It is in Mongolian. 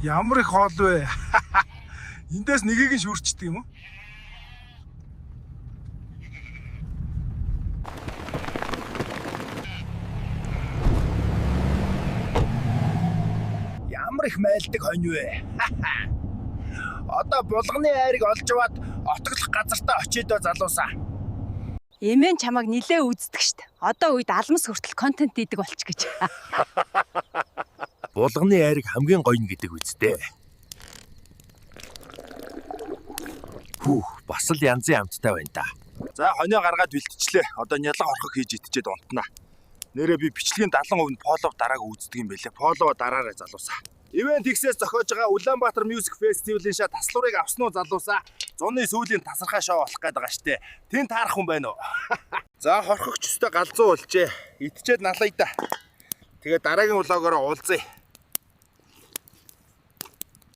Ямар их хоол вэ? Эндээс нэгийг нь шүрчдэг юм уу? Ямар их майлдаг хонь вэ? Одоо булганы айрыг олж аваад отоглох газартаа очиедөө залуусаа. Эмээн чамайг нилээ үздэг штт. Одоо үед алмас хүртэл контент хийдэг болч гэж. Булганы айрыг хамгийн гоё нь гэдэг үстэй. Бас л янзын амттай байна да. За хонио гаргаад бэлтчихлээ. Одоо нялга орхог хийж идчихэд унтнаа. Нэрээ би бичлэгийн 70% нь Полов дарааг үздэг юм байлээ. Полова дараарай залуусаа. Ивент X-ээс зохиож байгаа Улаанбаатар Music Festival-ийн шат таслуурыг авсан уу залуусаа? Зуны сүүлийн тасархай шоу болох гээд байгаа штэ. Тэн таарах хүн байна уу? За хорхогч өстө галзуу болжээ. Идчихэд налая да. Тэгээ дараагийн влогоор уулзъя.